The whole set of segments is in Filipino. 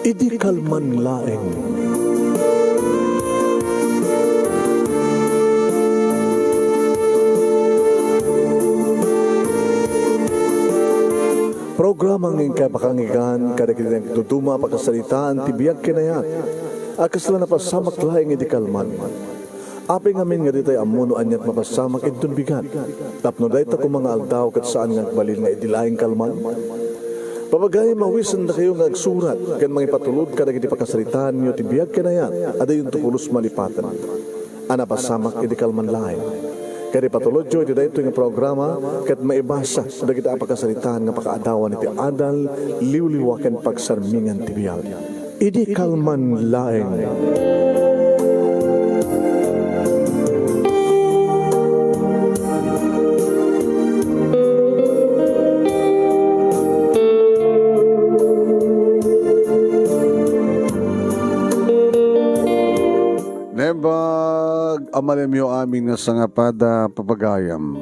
Idi kalman laeng. Programa ng kapakangigan kada kinang tutuma pakasalitaan tibiyag kinayat. Akas lang napasamak laeng idi kalman. Aping amin nga ditay amuno anyat mapasamak itun bigat. Tapno dahi ta kung mga aldaw kat saan nga balil nga idilaing kalman. Pamagay mawisan na kayo nga agsurat kan mga ipatulod kada kiti pakasalitaan nyo tibiyag kinayat. Ada yung tukulos malipatan. Anapasamak idi kalman laeng. Kaya patulod jo, iti dahito yung programa, kat maibasa, da kita apakasalitaan nga pakaadawan iti adal, liwliwakan pagsarmingan tibiyal. Idi kalman laeng. Nebag amalimyo amin nga sangapada papagayam.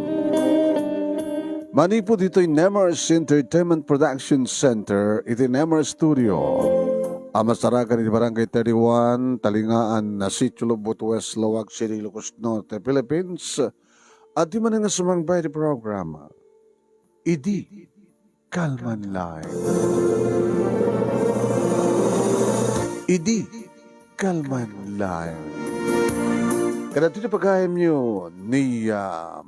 Mani po dito'y Nemers Entertainment Production Center, iti Nemers Studio. Amasarakan iti Barangay 31, Talingaan, na Sitio Lubot West, Lawag City, Ilocos Norte, Philippines. At di man nga sumangbay di programa. Idi Kalman Live. Idi Kalman Live. Kada dito pagayam nyo ni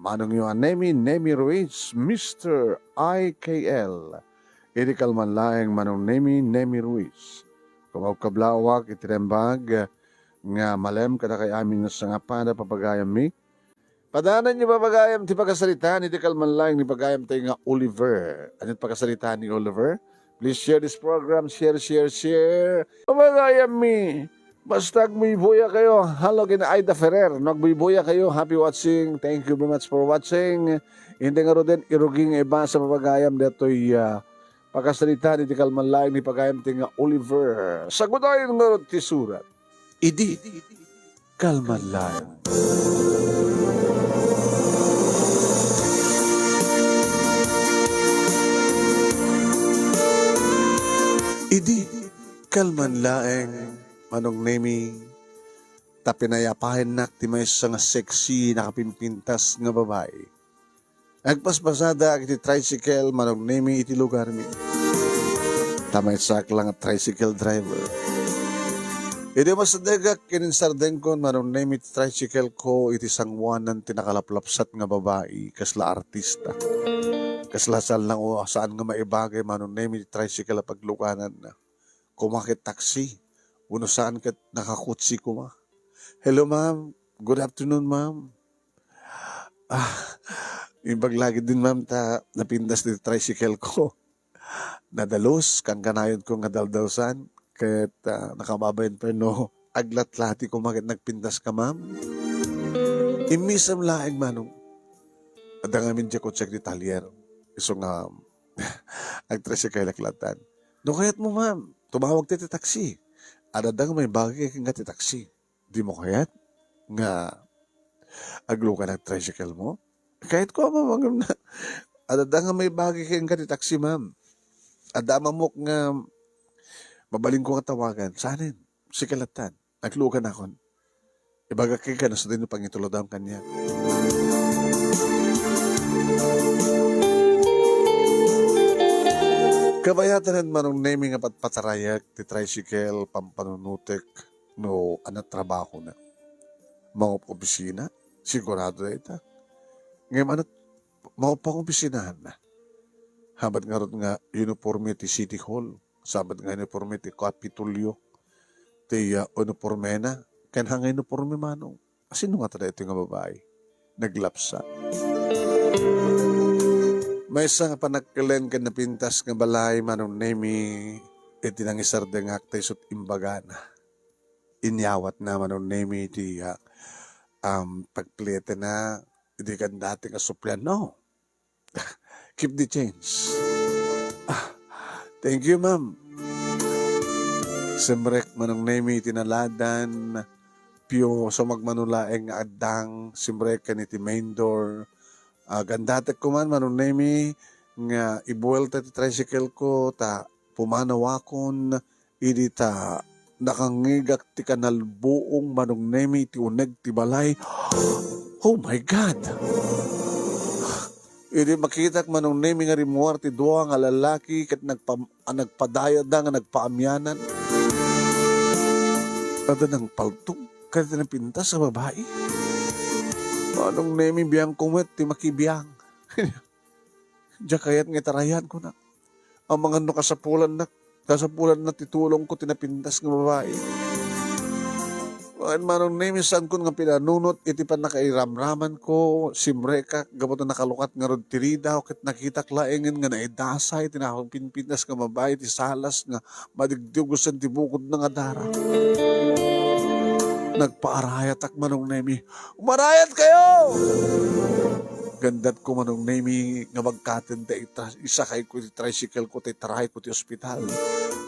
manong nyo Nemi Ruiz, Mr. IKL. Idi Kalman Laeng manong Nemi Ruiz. Kumaw kablawak itirembag nga malem kada kay amin nga sangapada papagayam mi. Padanan nyo papagayam ti pagkasalitaan Idi Kalman Laeng ni pagayam tayo nga Oliver. Anong pagkasalitaan ni Oliver? Please share this program, share. Papagayam mi. Basta nagbubuya kayo. Hello, kina Aida Ferrer. Nagbubuya kayo. Happy watching. Thank you very much for watching. Hindi nga rin iruging iba sa papagayam dato'y pagkasalita ni Kalman Laeng ni pagayam tinga Oliver. Sagudayin nga rin ti surat. Idi Kalman Laeng. Idi Kalman Laeng. Manong Nemi, tapinayapahin nak ti may nga sexy nakapimpintas nga babae. Nagpaspasada iti tricycle manong Nemi iti lugar mi. Tamay sak lang at tricycle driver. Iti masadagak kininsardeng kon manong Nemi iti tricycle ko iti sangwanan tinakalaplapsat nga babae kasla artista. Kasla saan lang o saan nga maibagay manong Nemi iti tricycle a paglukanan na. Kumakit taxi. Uno saan ka nakakutsi ko ma? Hello ma'am, good afternoon ma'am. Ibaglagi din ma'am ta napindas dito tricycle ko. Nadalos, kang kanayon ko nga daldawsan. Kahit nakababayan pa no, aglat-lati ko makit nagpindas ka ma'am. Imisam laing manong. Adangamin dyan ko check di talyer. Iso nga, ag-tricycle aklatan. No kayat mo ma'am, tumawag tayo taxi. Adadang may bagay kang nga ti taxi. Di mo kayat nga aglo ka ng tricycle mo? Kahit ko mamangam na. Adadang may bagay kang nga ti taxi, ma'am. Adama mo nga mabaling ko nga tawagan. Sanin? Sikalatan. Aglo ka na kon. Ibagakay ka na sa din pangitulodam kanya. Kabayatan manong Nemi nga patpatarayak ti tricycle pampanunutek no anat trabaho na. Mga opisina, sigurado na ita. Ngayon anat, mga pang-opisinahan na. Habat nga ron nga uniforme ti City Hall, sabat nga uniforme ti Capitolio, ti uniforme na, kaya nga uniforme manong. Sino nga tada ito nga babae? Naglapsa. May isang panagkalen ka na pintas nga balay manong Nemi iti nang isardeng aktay sut imbagana. Inyawat na manong Nemi iti pagplete na iti kan dati nga supplian. No. Keep the change. Thank you ma'am. Simrek manong Nemi tinaladan pio sa magmanulaeng adang simrek kan iti main door. Gandatek ko man manong Nemi nga ibuelta ti tricycle ko ta pumanawakon Idita nakangigak ti kanal buong manong nemi ti uneg ti balay. Oh my God! Idi makitak manong nemi nga rimuar ti dua nga lalaki ket nagpadayad na nga nagpaamyanan. Ada ng paltog kada ng pintas sa babae. Manong nemi biyang kumet ti makibiyang. Diya kayat nga tarayan ko na. Ang mga no kasapulan na titulong ko tinapintas ng babae. Manong nemi saan ko nga pinanunot iti pa nakairamraman ko simreka gamot na nakalukat nga rod tirida o ket nakita klaengen nga naidasay tinakong pinpintas nga babae ti salas nga madigdigusan ti bukod na nga dara. Nagpaarayat ak manong nemi. Umarayat kayo! Gandat ko manong nemi nga magkaten isa kay ko ti tricycle ko ti taray ko ti ospital.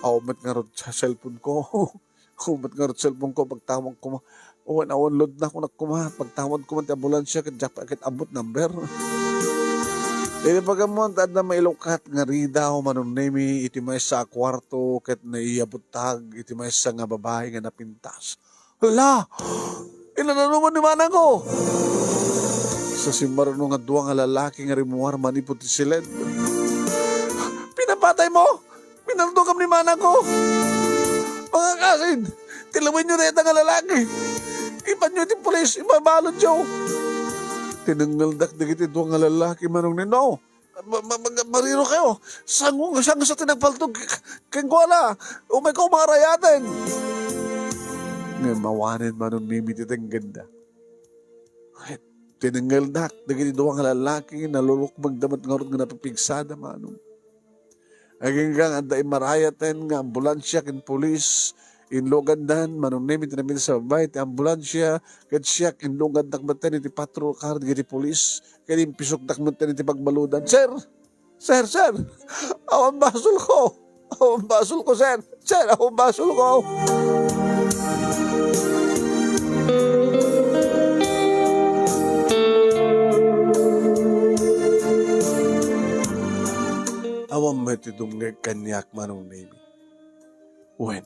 Aumat nga rod sa cellphone ko. Aumat nga rod cellphone ko pagtawag ko. Awan load na ako nagkuma. Pagtawag ko man ti ambulansya ket abot number. Dili pagamon tad na mailukat nga rida o manong nemi iti may sa kwarto ket naiabot tag iti may sa nga babae nga napintas. Hala! Inananuman ni manang ko! Sa simbarno nga duwa nga lalaki nga rimuar manipot ti silid. Pinapatay mo! Pinaldukam ni manang ko! Mga kasin! Tilawin nyo na nga lalaki! Ipan nyo ti pulis! Ibabalot nyo! Tinanggaldak digiti duwa nga lalaki manong nino. Mariro kayo! Sangong siyang sa tinagpaltog! Kengwala! Umay ko mga rayatin! Ngayon mawanin manong nimi titang ganda. Tinanggaldak, dagiti duwang lalaki, nalulok magdamat nga ron nga napapigsada manong. Aging gang anda imarayaten nga ambulansya kin polis, inlogandan, manong nimi tinamin sa babay, ti ambulansya, kat siya inlogad nakmatan iti patrol car, iti polis, kat impisok nakmatan iti pagbaludan. Sir! Sir! Awang basol ko! Awang basol ko, sir! Sir, awang basol ko! Awang matidungag kanyak manong nemi. When?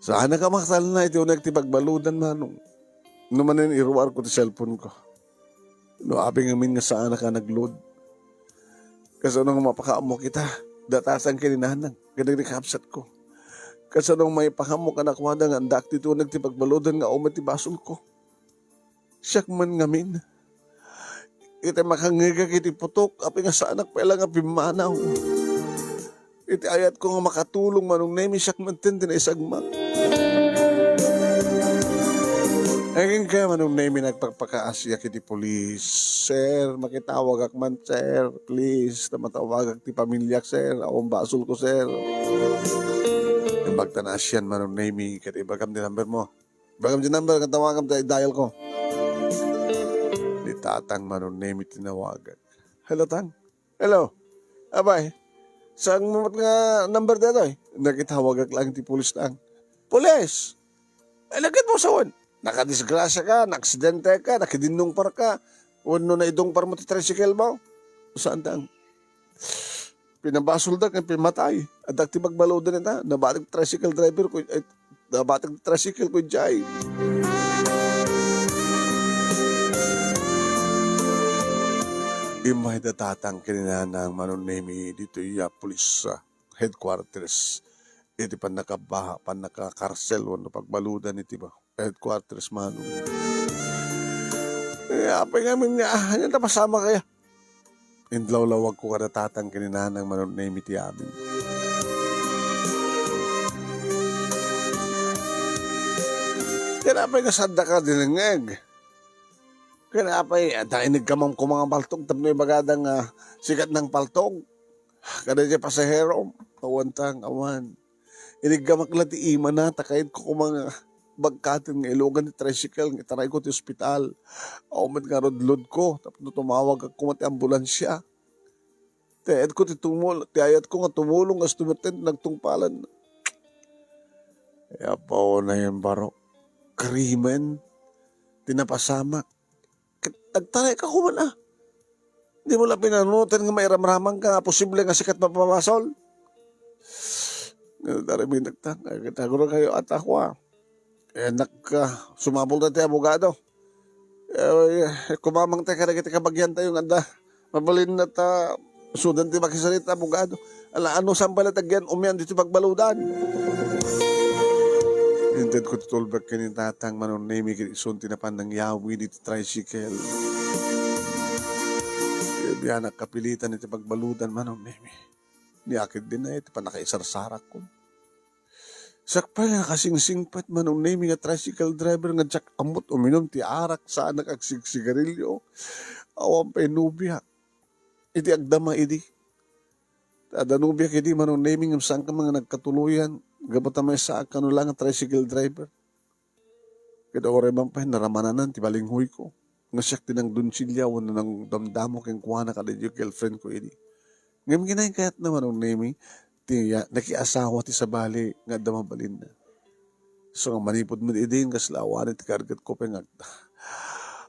Saan ka makasal na iti unag ti pagbaludan manong. Numanin iruwar ko ti cellphone ko. No, abing amin nga saan ka nagload. Kasanong mapakaamo kita. Datasan kininanang. Ganang kapsat ko. Kasanong may pakamo ka nakwada nga andak ti unag ti pagbaludan nga umat ti basol ko. Siyak man ngamin. Iti makangigag iti putok, api nga sa anak pa ilang apimanaw. Iti ayat ko nga makatulong manong nemi siyak mantin tinaisagmak. Ayun kaya manong nemi nagpagpakaasyak iti polis. Sir, makitawag ak man, sir. Please, na matawag ak ti pamilyak, sir. Awang basol ko, sir. Imbag tanas yan manong nemi, kat ibagam di number mo. Ibagam di number, katawagam tayo dial ko. Tatang manon nemi tinawagan. Hello, Tang. Hello. Abay, saan mo nga number dito eh? Nakitawag lang ti pulis Tang. Pulis! Ay, lagit mo sawan. Nakadisgrasya ka, naksidente ka, nakidinong par ka. Wano na idong par mo ti tricycle mo. Saan Tang? Pinabasol da kang pimatay. At ti magbaludan nita, nabatig tricycle driver ko, nabatig tricycle ko jay. Imay datatang kininanang manon nemi dito iya police headquarters. Iti pan nakakarsel wano pagbaludan iti ba headquarters manon. Apay ngamin nga, hanya tapasama kaya. Indlaw-lawag ko kadatatang kininanang manon nemi ti amin. Kaya apay kasada ka dinengeg. Kaya apay, dainig kamang kumang paltog, tapno yung bagadang sikat ng paltog. Kada siya pasahero, awan. Inig kamak lati ima na, takayid ko kumang bagkatin ng ilogan ni tricycle, ng itaray ko ti ospital. Aumat nga rodlod ko, tapno tumawag ako mati ambulansya. Tiayat ko tiayat ko nga tumulong, as tumatin, nagtungpalan. Kaya pa na yung baro. Krimen, tinapasamak. Nagtaray ka kuman Hindi mo lang pinanutan nga may ramraman ka, posible nga sikat mapamasol. Dari may nagtanga. Kitaguro kayo at ako sumabol na tayo abogado. Kumamang tayo ka kabagyan tayo nga mabalin na ta sudan ti makisalita abogado. Ala ano sambalat agyan umyan dito pagbaludan. Inted ko tutulbag kanin tatang manon name isun tinapan ng yawi dito tricycle. Biyan kapilitan iti pagbaludan manon name. Niakit din na ito pa nakaisarsarak ko. Sakpal nga kasing singpat manon name nga tricycle driver nga jak amot uminom ti arak saan nakagsig-sigarilyo. Awang penubya. Iti agdama iti. Adanubya kiti manon naming saan ka mga nagkatuluyan. Gabata may sa kano lang ang tricycle driver. Kada oray man pa naramananan ti balinghoy ko. Nga siyak tinang dunsilya wala nang damdamo keng kuha na kada yung girlfriend ko iti. Ngayon ginayin kayat naman ang naming tiya nakiasawa ti sa bali nga damabalin na. So nga manipod mo iti yung kaslawan iti kargat ko pa nga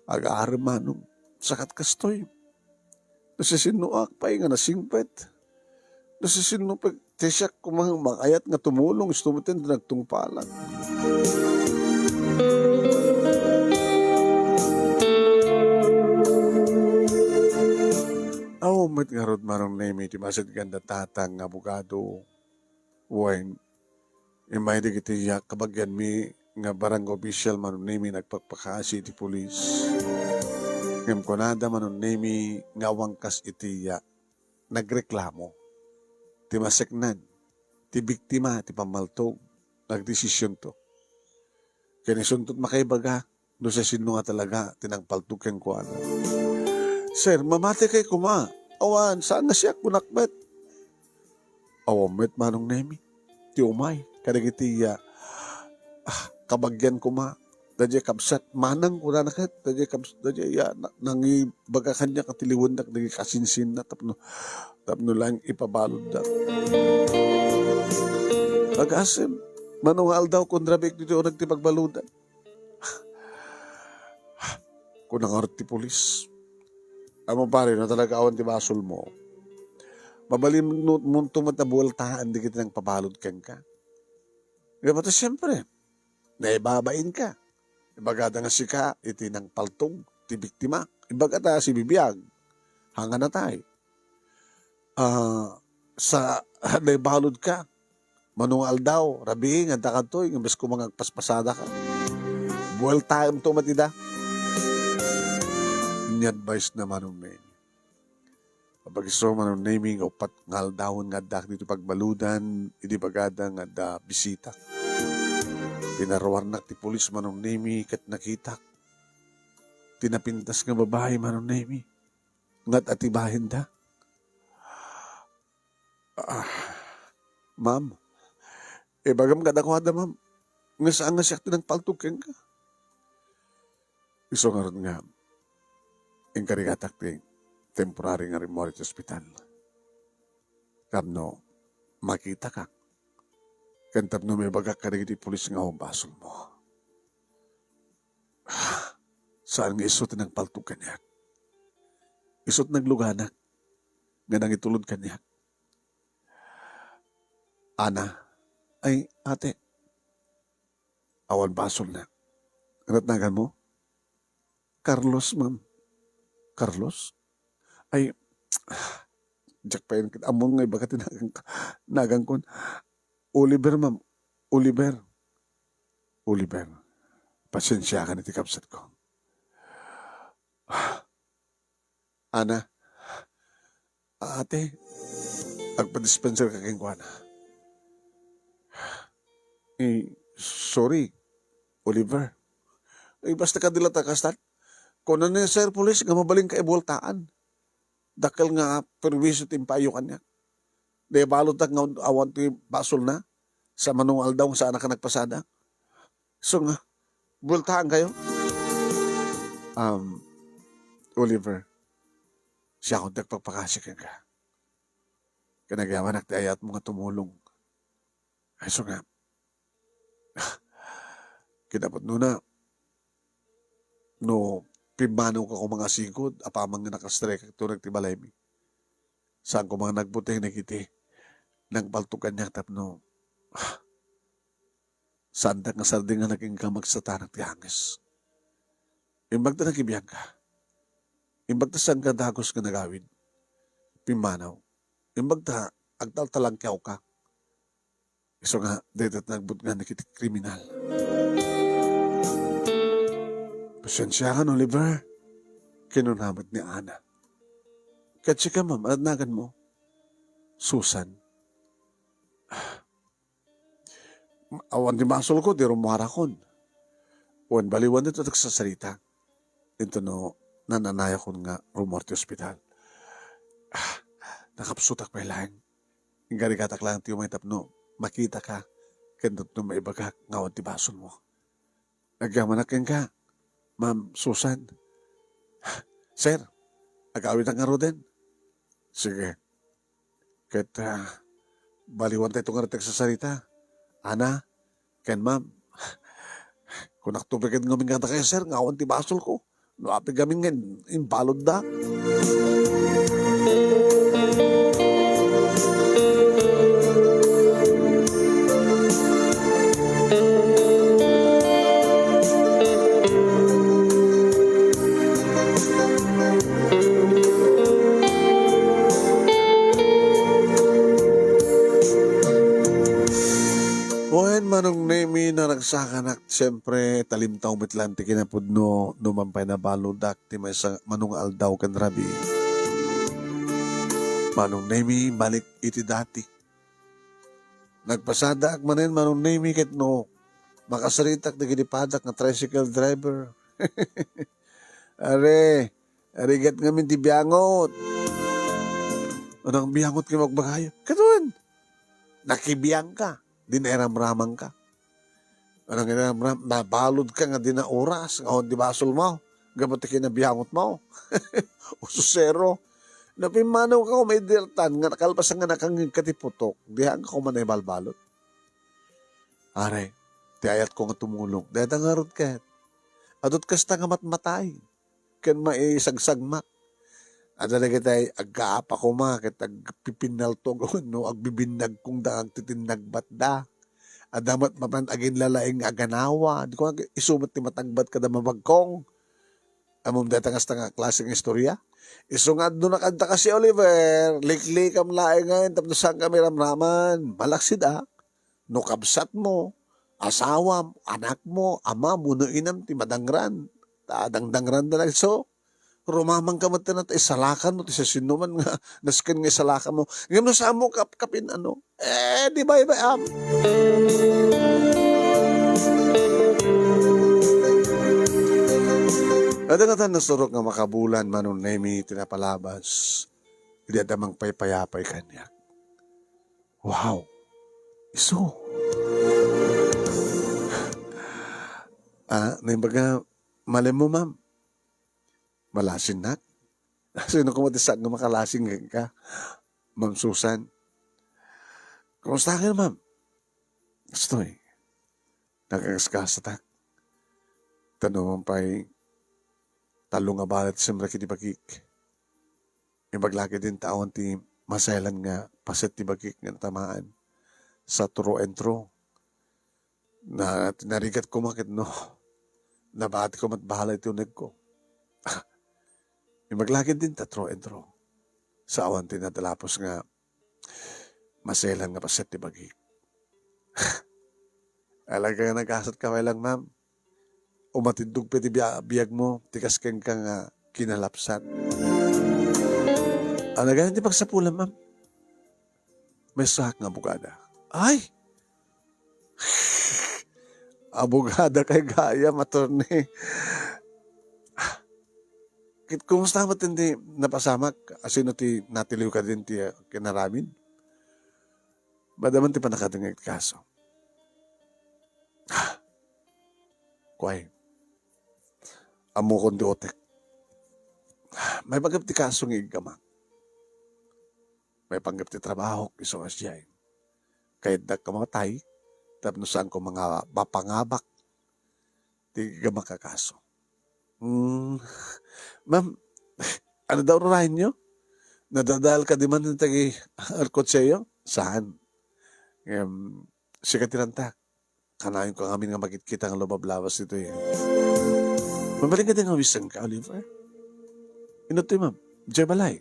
aga-aramanong sakat kastoy. Nasisinuak pa nga nasingpet. Nasisinuak tisyak kumang makayat nga tumulong istumutin na nagtungpalan. Met nga rod marong name iti masid ganda tatang nga abogado. Wine. Imay di kiti kabagyan mi nga barang official manon name nagpagpakasi iti pulis. Ngem konada manon name nga wangkas iti nagreklamo. Ti maseknan. Ti biktima ti pamaltog. Nagdesisyon to. Kanisuntot makaibaga do sa sino nga talaga tinagpaltog ken kuan. Sir, mamati kay kuma. Awan, saan na siya kunakbet? Awamet manong nemi. Ti umay. Kadagiti kabagyan ko ma. Dadya kapsat. Manang ko na nakat. Dadya kapsat. Dadya nangi baga kanya katiliwan na. Dadya kasinsin na. Tapno lang ipabalod na. Pag-asim. Manong aldaw kondrabik dito o nagtipagbaludan. Kung nangarti polis. Amo pare na talaga awan ti basol mo. Mabalim mo tumatabualtaan di kita ng pabalod kang ka. Kaya pati siyempre, naibabain ka. Ibagada nga si ka, iti ng paltog, ti biktima. Ibagata si bibiyag, hanga na tayo. Sa naibalod ka, manungal daw, rabihin, ang takatoy, imbes ko mga paspasada ka. Buwal tayo tumatida. Ni-advise naman ng name. Kapag iso man ng naming upat ngal dahon nga dak dito pagbaludan, hindi bagada nga da bisita. Pinarwarnak ti pulis man ng name kat nakita. Tinapintas nga babae man ng name. Ngat atibahin da. Ma'am, bagam kadakwada ma'am. Nga saan nga siya tinagpaltog ka. Iso nga ron nga. Ang karigatak ting temporary nga remote hospital. Tapno, makita ka. Kan tapno may bagak ka rin pulis nga basol mo. Saan nga isot nagpaltog kanyak? Isot nagluganak. Nga nang itulod kanyak. Ana, ay ate, awan basol na. Anot nagan mo? Carlos, ma'am. Carlos? Ay, Jack pa yun. Amon nga iba ka nagang kon. Oliver, ma'am. Oliver. Pasensya ka na tikapsat ko. Ana, ate, agpa-dispenser ka keng kuha na. Sorry, Oliver. Ay, basta ka dilata kastan. Kung ano yung sir police, nga mabaling ka iboltaan. Dakal nga perwisyo timpayo kanya. Di balot nga awan ti basol na. Sa manungal daw sa anak ka nagpasada. So nga, bultaan kayo. Oliver, siya akong nagpagpakasya ka. Kanagawa nagtayat mo nga tumulong. Ay so nga, kinapot nuna, no, pimanaw ka ko mga sigod, apamang nga nakastrek, ito nagtibalay mi. Saan ko mga nagbuteng nakiti, nang baltukan niya, tapno, Saan nga sarding nga naging kamag sa tanak ti hangis. Imbag ta nagibiyang ka. Imbag ta saan ka dagos ka nagawid. Pimanaw. Imbag ta agtal-talang kyaw ka. Iso nga, dedet nagbut nga nakiti kriminal. Pasensya ka, Oliver. Kinunamad ni Ana. Katsi ka, ma'am, adnagan mo. Susan. Awan di masol ko, di rumarakon. Wan baliwan dito sa salita. Ito no, nananaya ko nga rumorte ospital. Nakapsutak pa ilang. Ingari katak lang tiyo may tapno. Makita ka. Kandot no maibagak ngawan ti bason mo. Nagyamanakin ka. Ma'am Susan. Sir, agawin ang ngaro din. Sige. Kahit baliwan tayo itong ngaratek sa salita. Ana, ken ma'am. Kung naktubikin ngamin kanta kayo, sir, ngawan ti basol ko. No, api gamin nga, imbalod da. Ohen manong nemi na nagsakanak, siyempre talimtaw mitlanti kinapudno numampay na baludak ti may manong aldaw kan rabi. Manong nemi balik iti dati. Nagpasada ak manen manong nemi ket no makasaritak na ginipadak nga tricycle driver. Arigat ngamin ti biyangot. Anong biyangot kayo magbagayo? Katuan, nakibiyang ka. Dinaramramang ka. Anong inaramram? Nabalod ka nga din na oras. Ngayon di basol mo. Gabat ka na biyangot mo. Ususero. Napimanaw ka kung may dirtan. Nga nakalpasan nga nakangin katiputok. Dihan ka kung manay balbalot. Are, tiayat ko nga tumulong. Dahil nga rot ka. Adot kasta nga matmatay. Ken maisagsagmak. Adala kitay agkaapa ko ma, ket agpipinal to no, agbibinag kong da, agtitinag batda. Adamat mapan agin lalaing aganawa. Di ko isumat ti matagbat kada mabagkong. Amom datangas nga klaseng istorya. Isungad no nakanta ka si Oliver, liklikam laing ngayon, tapos saan kami ramraman. Malaksid no kabsat mo, asawa, anak mo, ama, muno inam, ti madangran. Dangdangran na lang so. Rumamang ka mo tinat, isalakan mo, sa sinuman nga, naskin nga isalakan mo. Ngayon sa mo, kapin ano, di ba, Ada nga tan nasurok nga makabulan, manon nemi tinapalabas, hindi adamang paypayapay kanya. Wow, iso. Naimbaga, malim mo, ma'am. Malasin na. Sino kumatisak nga makalasing ka? Ma'am Susan. Kumusta ka, ma'am? Gusto nakagasgasatak. Tanong pa'y talong nga balat sa mraki di bagik. Ibaglaki din taon ti masailan nga paset ti bagik nga tamaan sa turo entro. Na tinarigat ko makit no. Nabati ko matbahala iti uneg ko. Maglakid din tatro entro. Sa awan tinadalapos nga maselan nga paset ti bagi. Alaga nga nagkasat ka lang, ma'am. Umatindog pa ti biyag mo, tikas keng ka nga kinalapsat. Alaga nga ti pagsapulan, ma'am. May sak nga abogada. Ay! Abogada kay gaya, matorne. Kumusta mo hindi napasamak? Asino ti natiliw ka din ti kinaramin? Badaman ti panakadangag kaso. Kuway. Amo kon di otek. May panggap ti kaso ng igama. May panggap ti trabaho, iso asyay. Kahit na kamatay, tapos saan ko mga mapangabak, ti igama kakaso. Ma'am, ano daw rahin nyo? Nadadal ka di man ng tagi arkotseyo? Saan? Siya ka tinantak. Kanayon ko kami nga makikita ng lubablawas dito eh. Mabalik ka din nga wisang ka, Oliver. Inotoy, ma'am. Diyan balay.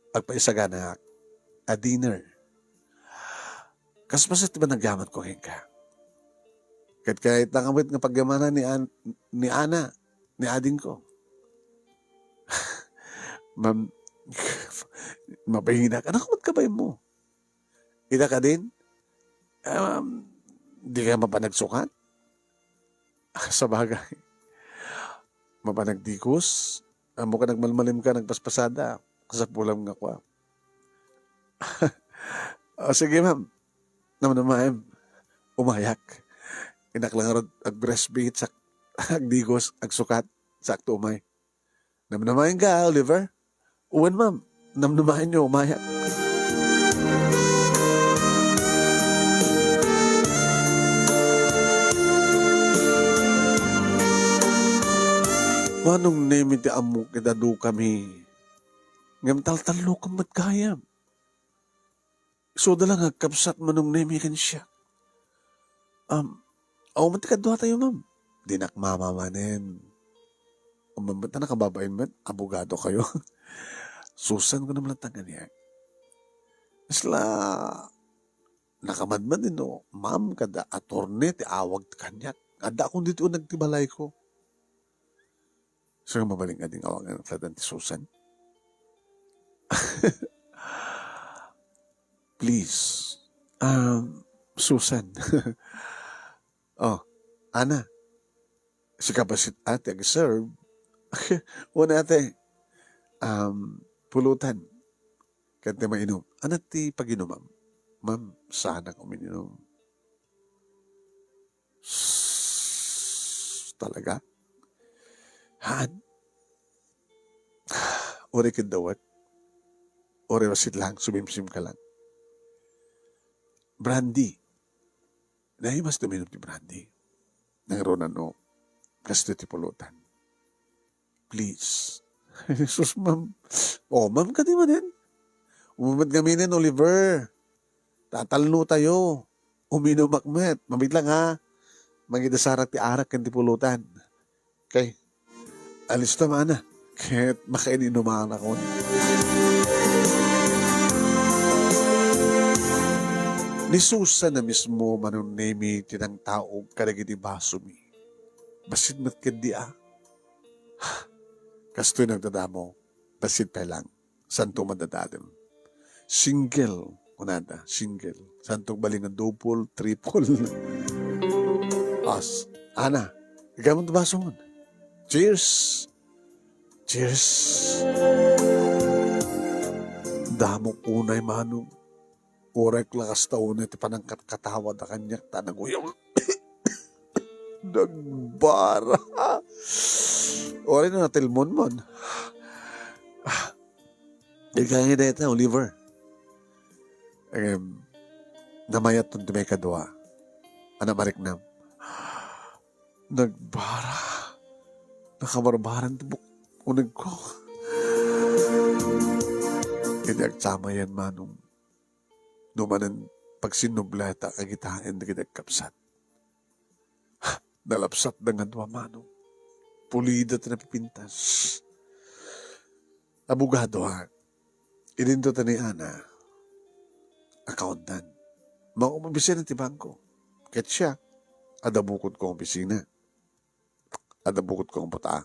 Agpaisa na a dinner. Kaspasit ba nagyaman ko ka? Kahit nakamit nga pagyamanan ni Ana, ni ading ko. Ma'am, mapahina ka. Nakamit ka ba mo? Ida ka din? Di ka mapanagsukat? Sa bagay. Mapanagdikos? Amo ka nagmalmalim ka, nagpaspasada. Kasapulam nga ko. Sige ma'am. Naman umayak. Inaklang ag breastbeat sa agdigos, ag sukat, sa aktumay. Naman ka, Oliver. Uwan ma'am. Naman nyo, umayak. Manong nemi ti amo kitado kami. Ngam tal-talo kang matgayam. So dalang agkapsat manong nemi kan siya. Mati kadwa tayo ma'am. Dinak mamamanen. Mabata na kababain mo, abogado kayo. Susan ko naman ang tangan niya. Isla, nakamadman din no, ma'am kada atorne ti awag kanyak. Ada akong dito nagtibalay ko. So, mabaling nga din awangan ng flatan ti Susan. Please. Susan. Ana. Si kapasit ate ag-serve. Una ate. Pulutan. Kante mainom. Ano ti pag-inom, ma'am? Ma'am, sana kung mininom. Talaga? Han? Ore kidawat? Ore wasit lang, sumimsim ka lang. Brandy. Dahil mas tuminom ti brandy. Nang no, kasto ti pulutan. Please. Jesus, ma'am. Ma'am ka di man din. Umamad kami nin, Oliver. Tatalno tayo. Uminom makmet. Mamit lang ha. Magidasarak ti arak kan ti pulutan. Okay. Alis na mana. Kahit makaininumaan ako. Ni Susan na mismo manong nemi tinang taog kadagiti baso mi. Basit mat kadi Kastoy nagdadamo. Basit pa lang. Santo madadadam. Single. Unada. Single. Santong balingan double, triple. Ana. Ikaw mo baso mo. Cheers! Cheers! Damo kunay manong. Orek lakas taon iti panangkat katawa da kanyak tanaguyong. Nagbara. Ore na natilmon mon. Ikang ita, Oliver. Namayat ton may kadwa. Marik na. Nagbara. Nakabarbaran tibok. Unag ko. Hindi agsama yan manong. Numanan pagsinublata kagitaan na kinagkapsat. Nalapsat na nga dwa manong. Pulidat na pipintas. Abogado ha. Ininto ta ni Ana. Accountant. Maumabisina ti bangko. Ket siya. Adabukod ko ang opisina. Adabukod ko ang puta.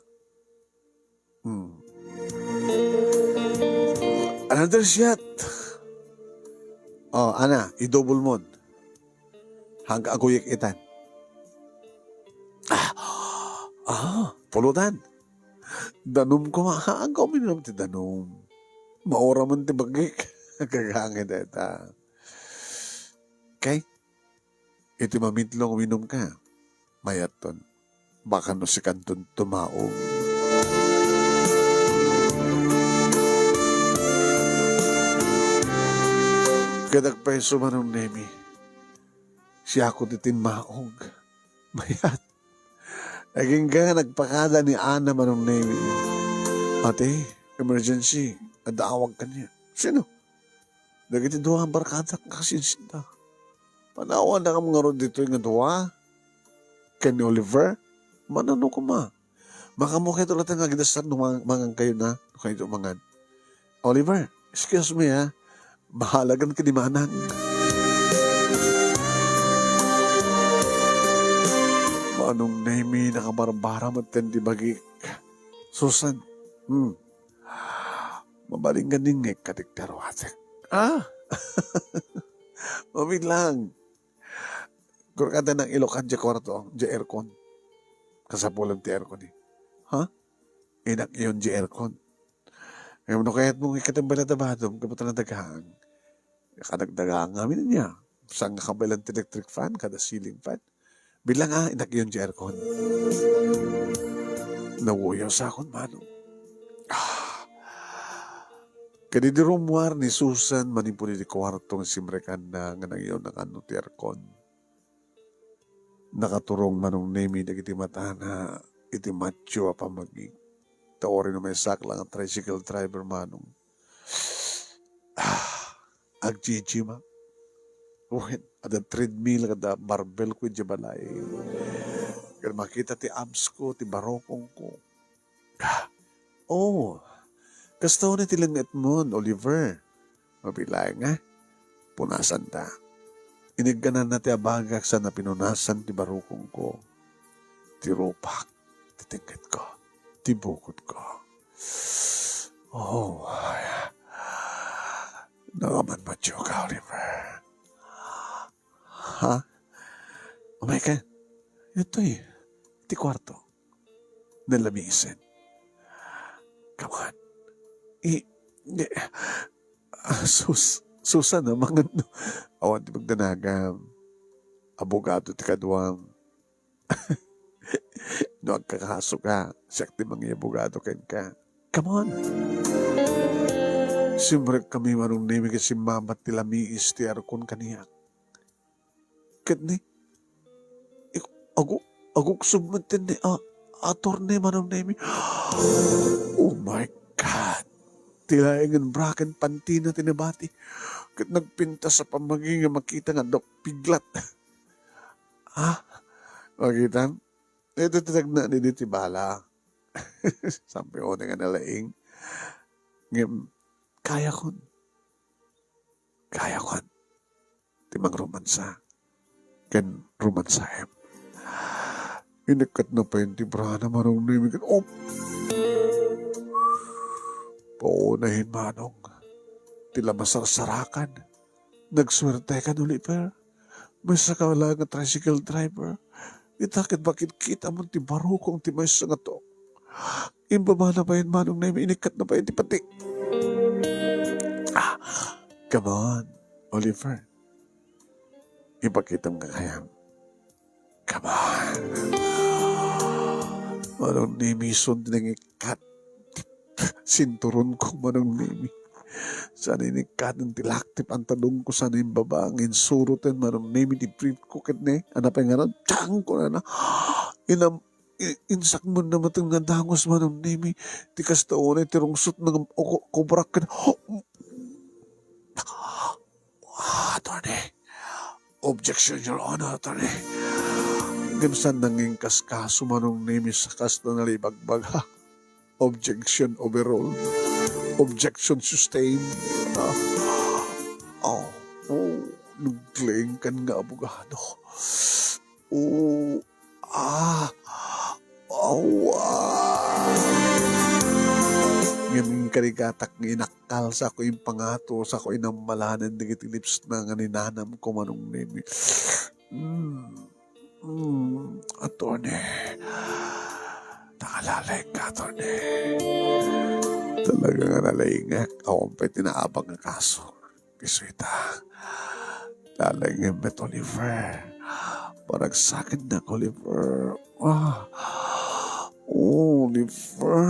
Another shot. Ana, i-double mod. Hanggang aguyak itan. Pulutan. Danom ko maaagaw minum ti danom. Maora man ti bagik. Kagangin deta. Okay? Iti mamintlong uminom ka. Mayat ton. Baka no si kanton tumaog. Kadag peso manong nemi. Siya ako titin maog. Mayat. Naging ka nagpakada ni Ana manong nemi. Ate, emergency. Adawag ka niya. Sino? Nagiti doang barkada kasinsinta. Panawan na ka mga ron dito yung dua. Ken Oliver, manano ko ma. Maka mo kayo tulad nga gidasar mangang kayo na. Kayo mangan. Oliver, excuse me ha. Mahalagan ka di manang. Manong Nemi nakabarbara matindi bagi. Susan, mabaling ganing ngay kadiktero atek. Mabig lang. Kurkada ng ilokan di kwarto, di aircon. Kasapulan ti aircon eh. Ha? Inak iyon di aircon. Ngayon no kaya't mong ikatambala tabadom, kaputan na dagahang. Kadagdagang amin niya. Sang kabalan ti electric fan, kada ceiling fan. Bilang inak iyon di aircon. Nawuyaw sa akon, manong. Kadidirumwar ni Susan manipuli di kwartong simrekan na nga nang iyon ng ano ti aircon. Nakaturong manong Nemi dagiti mata na iti macho pa maging taori na may saklang ang tricycle driver manong. Agjiji ma. Uwin, ada treadmill kada barbell ko di balay. Kaya makita ti abs ko, ti barokong ko. Oh, kastaw na tilangit mo, Oliver. Mabilay nga, punasan ta. Inigganan na ti abagak sa napinunasan ti barukong ko. Ti rupak, ti tingkit ko, ti bukod ko. Oh, nakaman macho ka, Oliver. Ha? Oh my God. Ito'y, ti kwarto. Nalamisin. Come on. Susan na mga awan ti magdanagam. Abogado ti kadwam. No agkakaso ka, siyak ti mga abogado ken ka. Come on. Simrek kami manong Nemi kasi mamat ti lamiis ti arkon kaniyak. Ket ni, aguk submatin ni atorne manong Nemi. Oh my God. Tilayangan braken pantina tinabati. Kat nagpinta sa pamaging makita nga dok piglat. Makita? Ito tatagna ni diti bala. Sampai o nga nalaing. Kaya kon. Timang romansa. Ken romansahem. Inikat na pa yung tibrana manong Nemi. Oh! Paunahin manong. Tila masarsarakan. Nagswerte ka Oliver. May sakala nga tricycle driver. Itakit bakit kita mo ti barukong ti may nga to. Imbaba na pa yun manong Nemi. Inikat na pa yun ti pati. Come on, Oliver. Ipakita mo kayam. Come on. Manong Nemi sundin ng ikat. Sinturon ko manong Nemi. Sana inikat ng tilaktip ang talong ko sana yung babangin surutin manong Nemi di brief ko kitne. Anapay nga na, tiyang ko na insak mo na matang nga dangos manong Nemi. Tikas taon ay tirungsot ng kubrak ka na. Attorney. Objection, Your Honor, Attorney. Gansan nanging kaskaso manong Nemi sa kasta na libagbag ha. Objection overall. Objection sustained. Nagling kan nga abogado. Ngayon karigatak ng inakal sa ako yung pangato, sa ako inamalanan ng lips na nga ninanam ko manong Nemi. Attorney. Nakalalay ka, Attorney. Talaga nga nalaingak. Ako pa'y tinaabang ang kaso. Kisuita. Lalangin met Oliver. Parang sakit na Oliver. Oliver.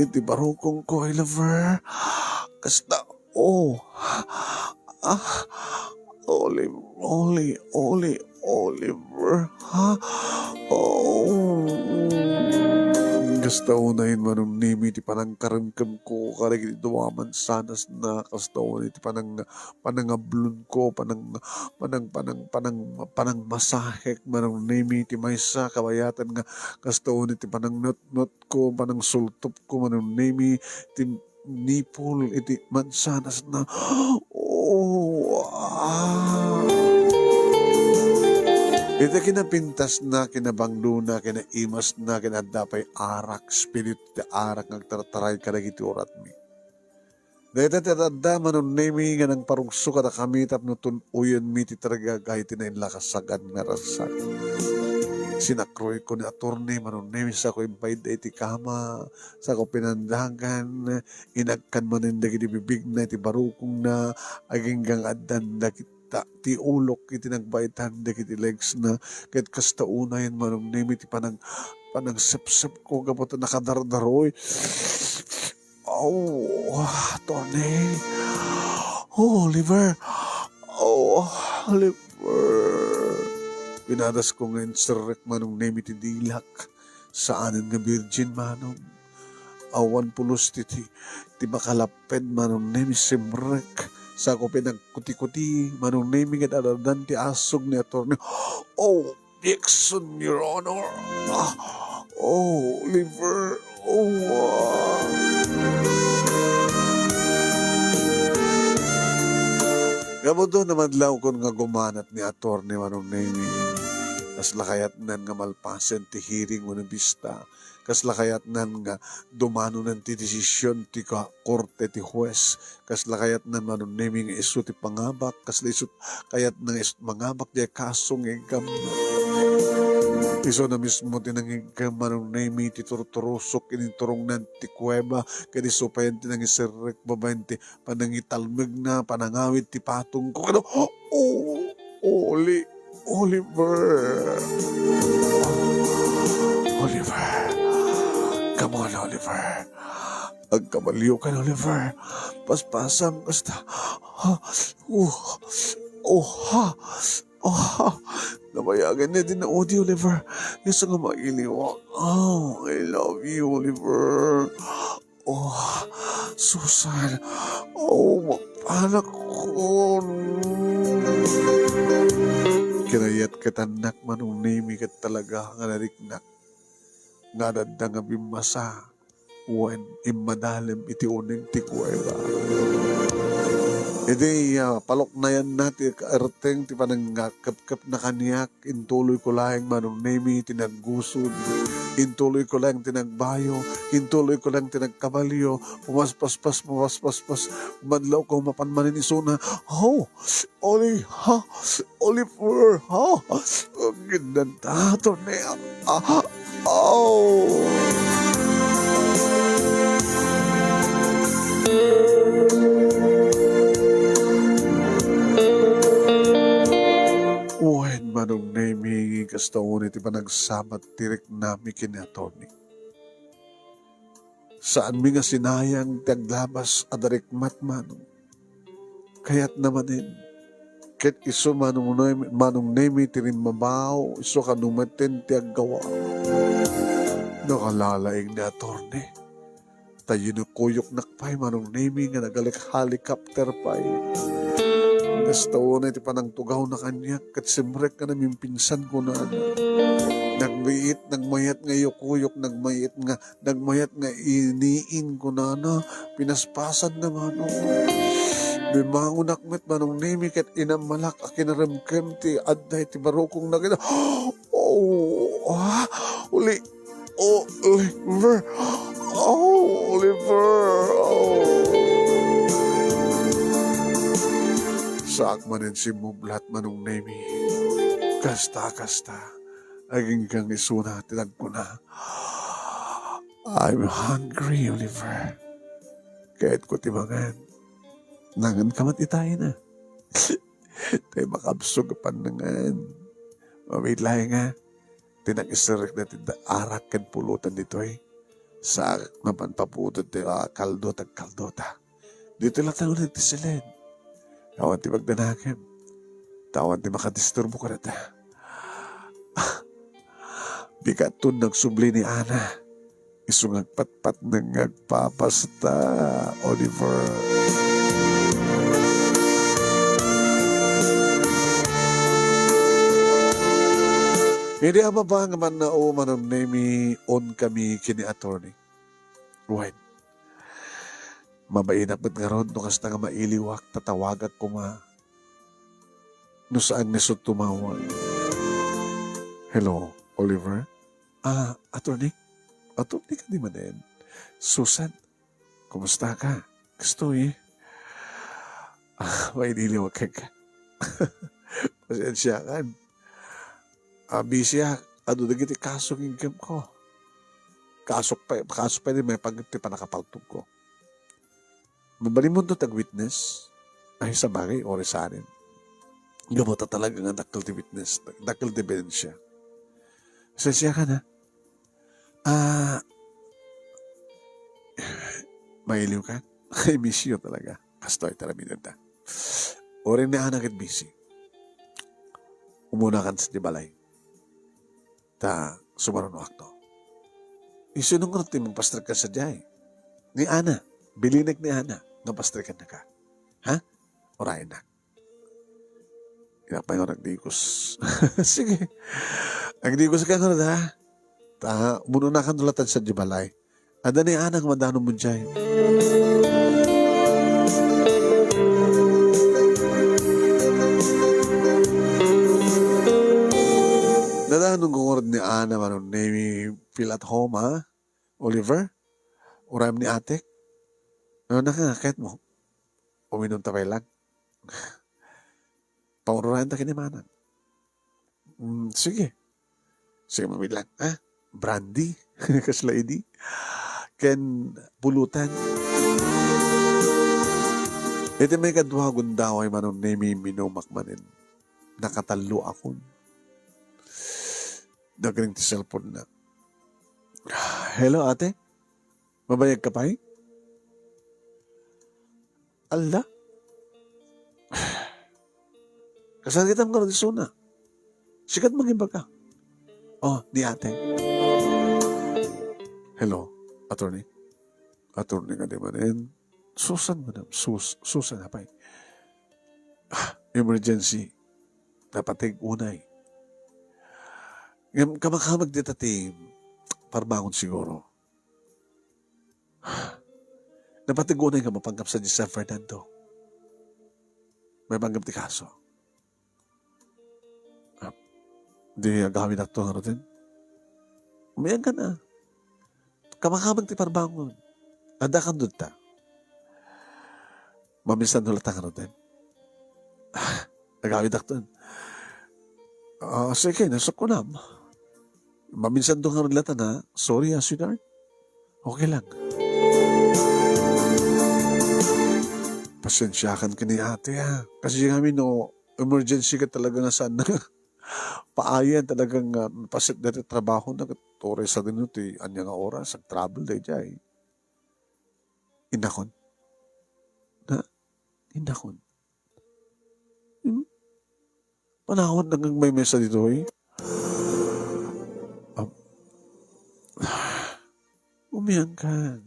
Iti barukong ko, Oliver. Kasta, Oliver. Kastaunahin manong nimi ti panang karamkam ko karag iti duwaman sanas na kastaunahin ti panangablon ko panang masahek manong nimi ti maysa kabayatan nga kastaunahin ti panang not ko panang sultop ko manong nimi ti nipol iti mansanas na oh ito kinapintas na, kinabanglo na, kinaimas na, kinadapay arak, spirit ti arak ngagtartaray kadagiti orat mi. Dahil tatadda manon nemi nga nang parugso kada kami tapno tunuyan mi ti taragagay ti nainlakasagan nga rasak. Sinakroy ko ni attorney manon nemi sa ko imbayad iti kama, sa ko pinandangan, inagkan manin dagiti bibig na iti barukong na, aging gang addan dagiti ti ulok iti nagbaitan dagiti legs na ket kastaunayan manong nemi ti panang sepsep ko gapoto nakadardaroy. Oh, Tony. Oh, liver. Oh, liver. Pinadas ko ngayon sirek manong nemi ti dilak saanan nga virgin manong awan pulos ti makalaped manong nemi simrek sa ko pinagkuti-kuti manong naming at aladan ti asog ni attorney. Oh, Dixon, Your Honor. Oh, liver. Oh, Gamo naman lang kung nga gumanat ni attorney manong naming. Kasla kayat nan nga malpasen ti hearing mo ng bista. Kasla kayat nan nga dumano nan ti desisyon ti korte ti huwes. Kasla kayat nan manon naming isu ti pangabak. Kasla isu kayat nan isu mangabak di kasong igam. Iso na mismo tinangigam manong naming ti turturusok initurong nan ti kuweba. Kaya isupayan tinangisirek babayan ti panangitalmig na panangawit ti patong ko. Oliver. Come on, Oliver. Agkabaliw ka na, Oliver. Paspasang kasta. Nabayagan na din na Odi, Oliver. Isa nga mailiw. Oh, I love you, Oliver. Oh, Susan. Oh, mapanak ko. Kinayat katanak manong nimi kat talaga nga nariknak. Nga dadda nga bimasa. Wen imadalim iti uning ti kuweba. Iti palok na yan natin kaarteng ti panangakap-kap na kaniyak. Intuloy ko lang manong nimi tinaggusod. Intuloy ko lang tinagbayo. Intuloy ko lang tinagkabalyo. Pumaspaspas. Madlaw ko mapanmanin isuna. Oh, Oliver, ang gandang tato niya. Uwain manong nemi kastaon iti panagsamat tirik nami kini attorney. Saan mi nga sinayang taglabas adarikmat manong. Kaya't namanin. Ket iso manong nemi tirin mabaw, iso kanumaten ti aggawa. Nakalalaing ni attorney. Tayo nukuyok nakpay manong nemi nga nagalik helicopter pay. Kastaon na iti panang tugaw na kanya kat simrek ka namin pinsan ko na nagmayit, nagmayat nga yukuyok, nagmayat nga iniin ko na pinaspasan na manong. Bimangon nakmet manong nemi kat inamalak akinaramkem ti adday ti barokong nagina. Oliver. Saak manin si Mublat manong nemi. Kasta. Aging kang isuna tinag ko na. I'm hungry, Oliver. Kahit ko timangan. Nangan kamat itay na. Tayo makabsog panangan. Mamilay nga. Tinag-isirek na arak kan pulutan dito eh. Sa mapanpaputot kaldota. Dito lang tayo ulit silid. Tawan ti magdanagan. Tawan ti makadisturbo ka na ta. Bigatun nagsubli ni Ana. Isungag patpat ng agpapasta, Oliver. Hindi ama ba nga man na o manon nemi on kami kini attorney? Right. Mabainap nga ron no kasta nga mailiwak tatawagak ko nga no saan niso tumawag. Hello, Oliver? Attorney? Attorney ka di man din. Susan, kumusta ka? Gusto eh. Mailiwak ka. Pasensya kan. Busy ano na giti kasong ingam ko. Kaso pa rin may pagkiti pa nakapaltog ko. Mabaling mo tag witness, ay sa bagay, ori sa anin. Gamota talaga nga dakil di witness, dakil di ebidensya. Sensya ka na. Mailiw ka? I miss you talaga. Kastoy talaga na. Ori na anak at busy. Umuna kan sa dibalay. Ta sumaron wakto. Isunong ko natin mong pastrik ka sa jay. Ni Ana. Bilinig ni Ana. Nga pastrikan na ka. Ha? Orayin na. Inapay ko nagdikos. Sige. Nagdikos ka nga na ha. Ta, muna na ka nulatan sa jibalay. Ada ni Ana nga madano mo jay. Nadahanong kong ni Ana manon name feel at home ha? Oliver? Uram ni ate? Ano nakakakit mo? Uminom tapay lang. Paururahan ta kinimanan. Sige. Sige mamilang. Brandy? Kasla idi? Ken pulutan? Ito may kadwagon daw ay manon name minumakmanin. Nakatalo akon. Nagring ti cellphone na. Hello, ate? Mabayag ka pa eh? Ala? Kasal kita mga radisona. Sikat mag-iba ka. Oh, di ate. Hello, attorney? Attorney ka di manin. Susan, madam. Susan, hapay. Emergency. Napatig unay. Kamakhamag dita ti parbangon siguro. Napatigunay ka mapanggap sa San Fernando. May panggap ti kaso. Di agawin akto nga rin. Umayang ka na. Kamakhamag ti parbangon. Ada kan doon ta. Mamisan nulata nga rin. Agawin akto. Sige, nasok ko na. Maminsan doon nga rin na, sorry sweetheart. Okay lang. Pasensyakan ka ni ate Kasi kami emergency ka talaga nga saan na. Paayan talagang pasit na trabaho na katore sa dinuti. Anya nga oras, ang travel day jay. Inakon. Inakon. Panahon nang may mesa dito eh. Umiyan ka.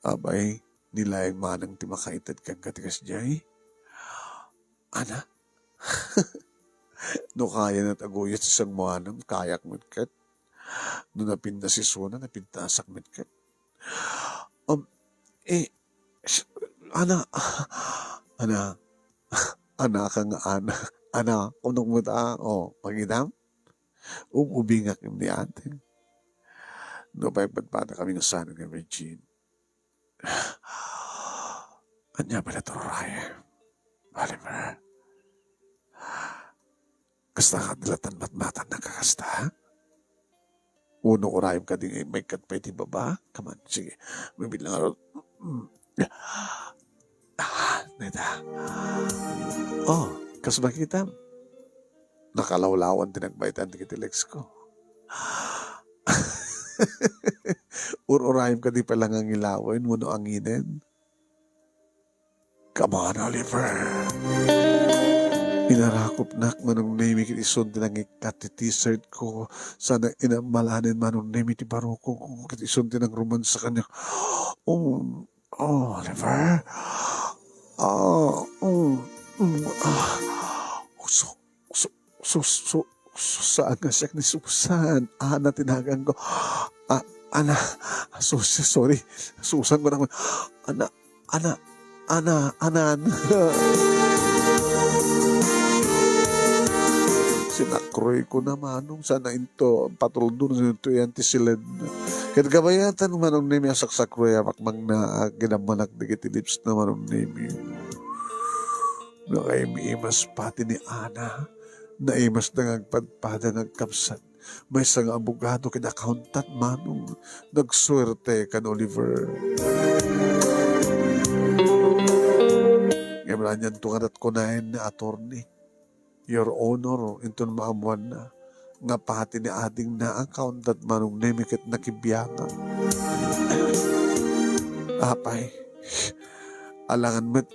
Abay, nilayang manang ti makaitad kang katigas jay. Ana? No kaya na taguyat sa isang manang kayak mitkat. No napinda si Suna, napintasak mitkat. Ana ka nga ana. Ana, kunong mo ta, pangidam. Ubingak yung ni ate. No, pagpagpata kami ng sana ng Regine. Anya pala to, Ryan. Oliver. Kasta ka dilatan matmatan na kakasta, ha? Uno ko rayong ka din, may katpay ti baba. Come on, sige. May bilang araw. Neta. Kas makita? Nakalawlawan din ang baitan ti kitilex ko. Ururayom ka di palang ang ilawin, muno ang inen. Come on, Oliver. Narakop nak manong name kit ison tinang ikat ti t-shirt ko. Sana inamalanin manong name ti baroko ko kit ison tinang roman sa kanya. Oh, Oliver. So, so, saan nga siya ni Susan? Ana, tinagan ko. Ana, sorry. Susan ko naman. Ana. Sinakroy ko naman nung sana into patrol doon ito yan ti silid. Kaya kabayatan manong nimi asaksakroy apakmang na ginamanak di kiti lips na manong nimi. Nakaimimas pati ni Ana. Naimas na ngagpadpada ngagkapsat. May isang abogado kin-accountant manong nagswerte kan Oliver. Ngayon na niyan tungadat ko na na attorney. Your Honor, ito maamuan na. Nga pati ni ading na accountant manong nemikit nakibiyanga. Apay, alangan met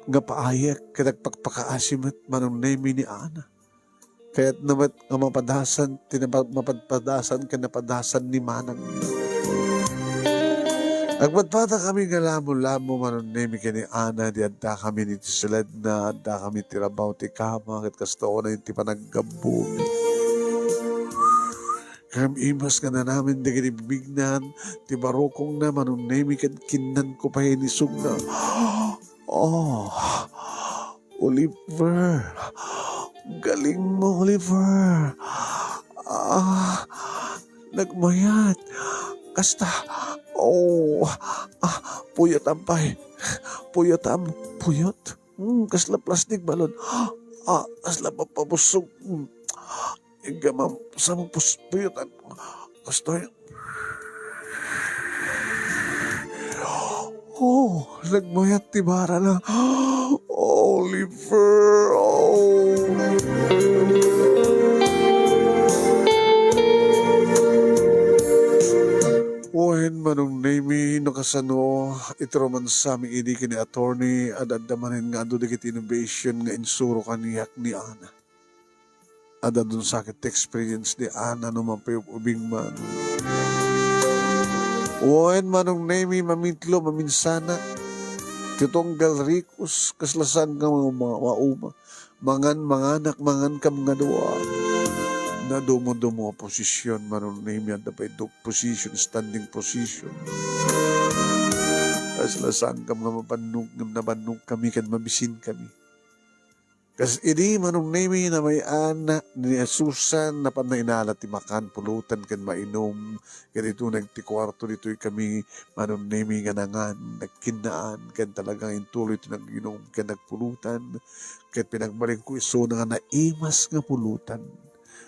nga paayak kadagpagpakaasimet manong nemi ni Ana. Kaya't namat nga mapadasan ka napadasan ni Manang. Agpadpata kami nga lamo-lamo manon nemi kini Ana di adda kami ni tisilad na adda kami tirabaw ti kama kat kastao na yung ti panaggabumi. Kami imas ka na namin di kinibignan ti barokong na manon nemi kat kinan ko pa hinisog na. Oh, Oliver. Galing mo, Oliver. Nagmayat. Kasta. Puyot ampay. Puyot. Kasla plastic balon. Kasla papabusog. Igamam sa mong puyotan. Kasta yun. Nagmayat tibara na. Oliver. Ohen manong name nakasano ito man sa aming idi kini attorney adadamanin nga ado dikit innovation nga insuro kaniyak ni Ana. Adadun sakit experience ni Ana no mapayubing man. Ohen manong name mamitlo maminsana titonggal ricos kaslasan ka mga mauma mangan kam nga doa. Na dumo posisyon manon name yan dapat position standing position as lasang kam nga mabanung kami kan mabisin kami kas ini manong name na may ana ni Susan na panainala ti makan pulutan kan mainom kan ito nagtikwarto dito'y kami manong name nga nangan nagkinaan kan talagang intuloy ito naginom kan nagpulutan kan pinagbalik ko iso na nga naimas nga pulutan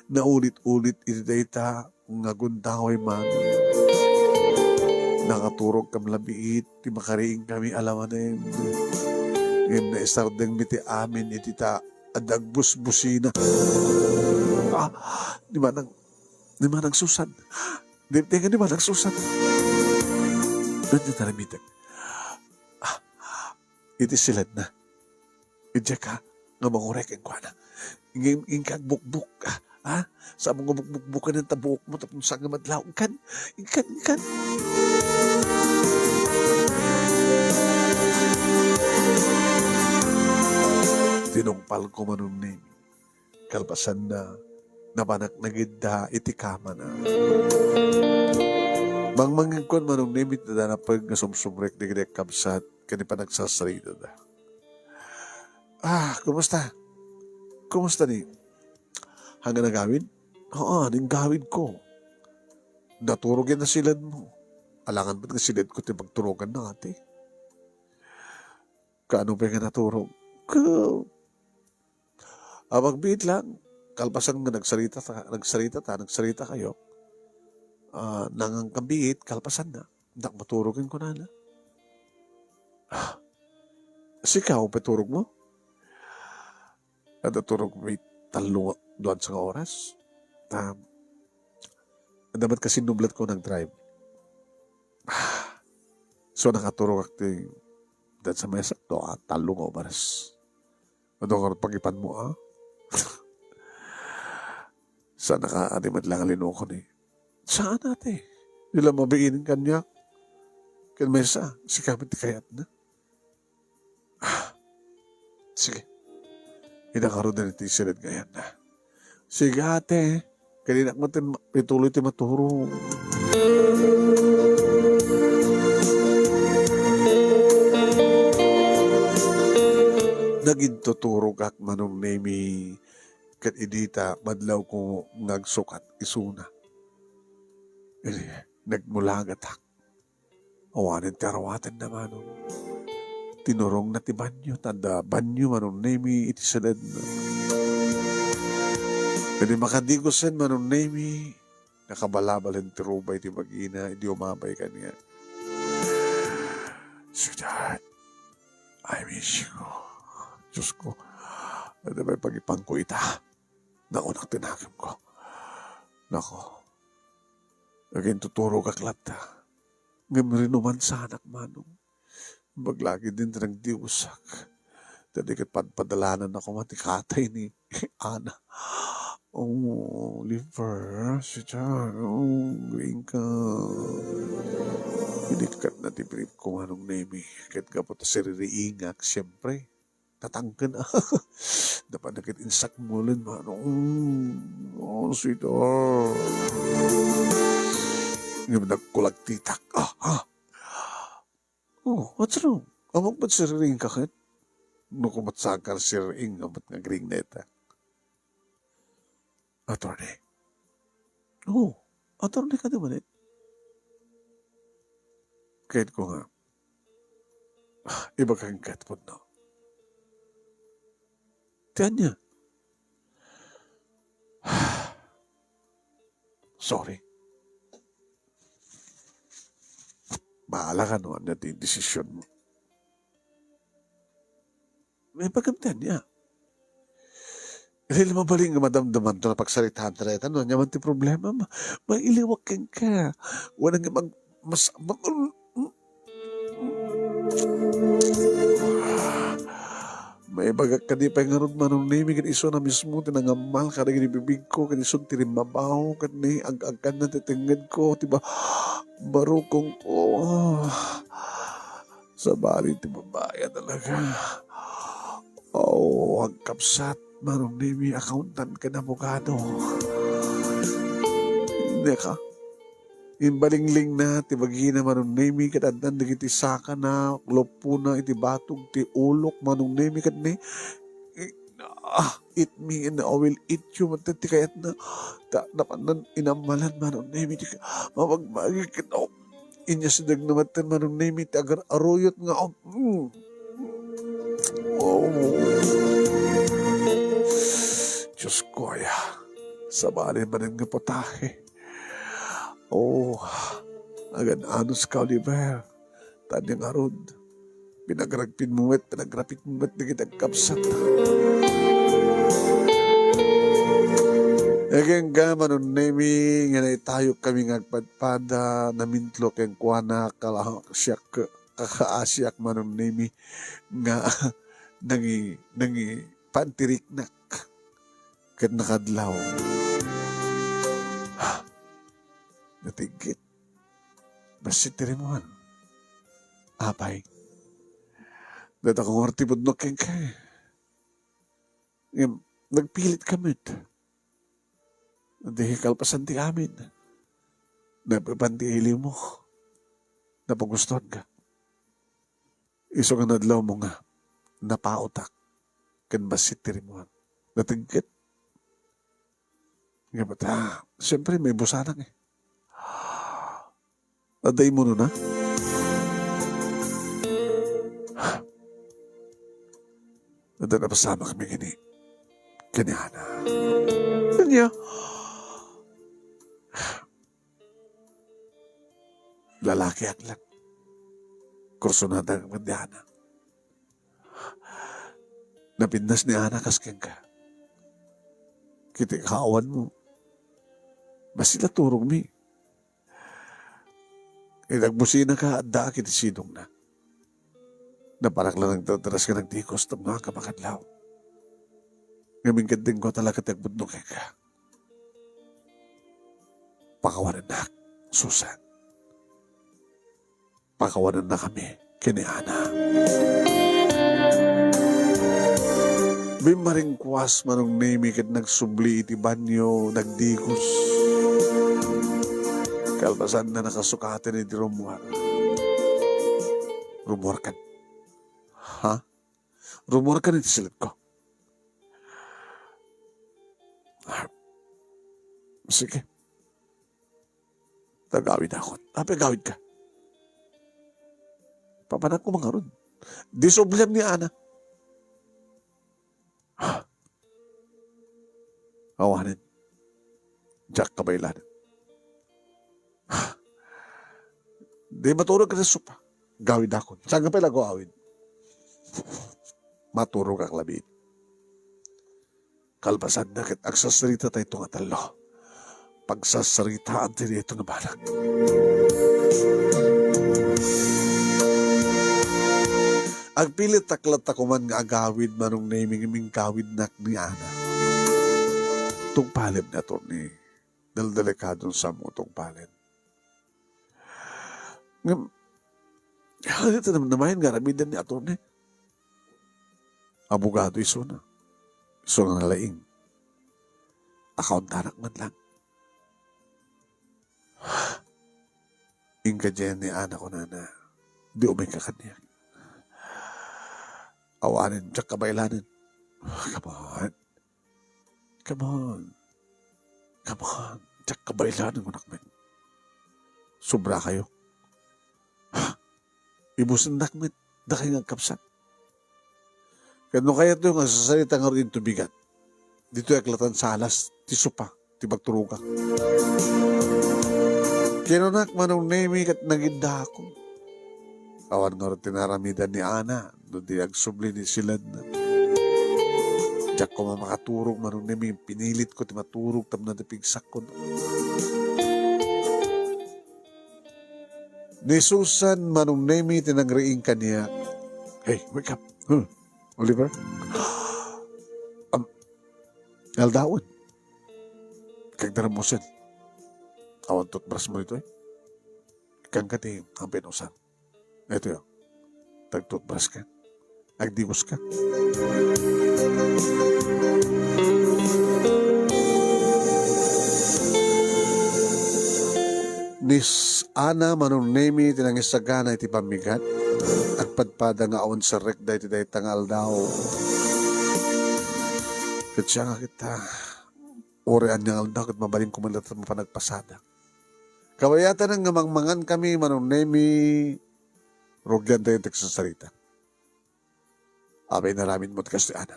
na ulit-ulit itita nga gundaway man. Nakaturog kam labiit, ti makariing kami alawanin. Ngayon na isardeng miti amin itita adagbus-busina. Di manang Susan. Di manang Susan. Doon yung talamitag. Iti silad na. Idya ka, nga mangurek ang kwa na. Ingkang bukbuk ka. Sa mga bukbukan ng tabuok mo tapos sa nga madlaw. Ikan. Tinungpal ko manong name. Kalpasan na nabanak nagidda itikama na. Mangmangin ko manong name ito na pag nasumsumrek di kaya kapsat kani pa nagsasarita na. Kumusta? Kumusta ni? Hanggang nagawin? Ning gawin ko. Naturog yan na silad mo. Alangan ba't nga silad ko pagturogan na ate? Kaano pa nga naturog? Magbiit lang. Kalpasan nga nagsarita kayo. Nangang kabiit, kalpasan na. Maturogin ko na. Sikaw, paturog mo? Naturog may talong doon sa oras. Dapat kasi nublat ko nag-drive. So nakaturok ako dahil sa mesa, talong oras. Doon ka pagipan mo, Sana ka ati lang linukon eh. Saan ate? Nila mabiinin kanya. Kan mesa, si kami ti kayat na. Sige. Inakaroon na iti silid ngayon na. Sige ate. Kanina mo ituloy ti maturo. Naging tuturo kak manong nemi kat idita madlaw ko ngagsukat isuna. Nagmulagat hak. Awanin tarawatan na manong. Tinurong na ti banyo. Tanda banyo manong nemi iti salad na. Pwede makadigusan manong nemi. Nakabalabalan ti rubay ti magina. Hindi umabay ka niya. Sweetheart, I miss you. Diyos ko, ano ba pag-ipang ko ita? Naunang tinakam ko. Nako, naging tuturo ka klata. Ngayon rin naman sa anak manong. Maglagi din ng diusak. Dali kat padalanan ako matikatay ni Ana. Oh, liver, sweetheart. Oh, green ka. Hinikat na tibrip ko anong nemi. Kahit ka po ta siririingak, siyempre. Tatangkan na. Dapat nakit insak mo lang, manong. Oh, sweetheart. Ngayon nagkulag titak. Oh, what's wrong? Amang ba't siriring ka kit? Nuko ba't sakar siriring amat nga green neta? Attorney. Oh, attorney ka naman eh. Kahit ko nga, iba kang katpon no. Tiyan niya. Sorry. Bahala ka noon na yung desisyon mo. May pagamtihan niya. Hindi mabaling nga madamdaman to na pagsalitaan talaga. Ano niya man ti problema? Mailiwak kang ka. Walang nga may bagak ka di pa nga ron manong nimi kan iso na mismo tinangamal ka rin ibibig ko kan iso tirimabaho kan ni ag-agkan na titingad ko tiba barukong ko sa bali ti babaya talaga ang kapsat manong nimi accountant ka na abogado hindi ka imbalingling na, ti bagina manong nemi kat andan dagiti saka na, lopo na, iti batog, ti ulok manong nemi kat ni, eat me and I will eat you, matati kayat na, napanan inamalan manong nemi, mawagmagi kat, inya sidag na matan manong nemi, ti agar aruyot nga, Diyos ko, sabali man nga potahe. Agad anos ka, Oliver. Tanyang arod. Pinagragpin mo at pinagrapit mo at nagitag kapsat. Again ka, manon nemi, nga na tayo kami ngagpadpada, namintlo keng kuwana, kakaasyak manon nemi, nga nangi pantiriknak, kat nakadlaw. Natigit. Basit tirimuhan. Apay. Data kong artipod no keng kay. Nagpilit kami. Dihikal pasan ti amin. Napapanti ili mo. Napagustuhan ka. Iso nga nadlaw mo nga. Napautak. Kan basit tirimuhan. Natigit. Nga ba't siyempre may busanang eh. Aday mo na? Nada na pasama kami gini. Kanyana. Kanya. Lalaki at lang. Kurso na ng mandihana. Napindas ni Ana kaskeng ka. Kiti kaawan mo. Basila turong mi. Nagbusina ka at daa kiti sinong na. Naparak lang nagtataras ka ng tikos ng mga kamakadlaw. Ngaming ganding ko talaga tagbudno kay ka. pakawanan na, Susan. Pakawanan na kami, kini Ana. Bimaring kuwas manong nemi kat nagsubli iti banyo, nagdigos. Kalbasan na nakasukatin iti Romuar. Rumor kan. Ha? Rumor kan iti silid ko. Sige. Tagawid ako. Gawid ka. Papanak ko mga ron. Disoblihan ni Ana. Awanin. Jack kabaylanan. Di maturog ka sa sopa. Gawid ako. Saan ka pala ko awid? Maturog ang labid. Kalbasan na kit agsasarita tayo itong atalo. Pagsasaritaan tayo ito nga balag. Agpilit taklat ako man nga agawid manong naming gawid nak ni Ana. Itong palib na ito ni daldelikadong sa mo itong palib. Ito naman nga ramidan ni ato ni. Abogado iso na. Iso nga nalaing. Akauntanak man lang. Ingka dyan ni Ana ko na di umay ka kanya. Awanin, tsak kabaylanin. Come on. Come on. Come on. Tsak kabaylanin ko nakmen. Sobra kayo. Ibusan nakmen. Dakay nga kapsat. Kano kaya ito yung sasalita nga rin tubigat. Dito yung aklatan sa alas. Tiso pa. Tibagturugak. Kinunak manong nemi kat naginda ako. Awan nga rin tinaramidan ni Ana. Doon di agsubli ni silad na. Diyak ko makaturog manong nemi. Pinilit ko timaturog tam na napigsak ko. Ni Susan manong nemi tinangriing kaniya. Hey, wake up. Oliver? Aldaon. Kagdaramusin. Awan toothbrush mo ito eh. Ikang kati ang pinusan. Ito yun. Tag-toothbrush ka. Agdiwos ka. Nis Ana manong nemi tinangisagana iti pamigat. Agpadpada nga awan sa rekda iti day tangal daw. Kat siya nga kita. Orean niya aldaw kat mabaling kumalat at mapanagpasada. Kawayatan ng ngamangmangan kami manong nemi rugyan tayo tagsasarita. Abay naramin mo't kasi Ana.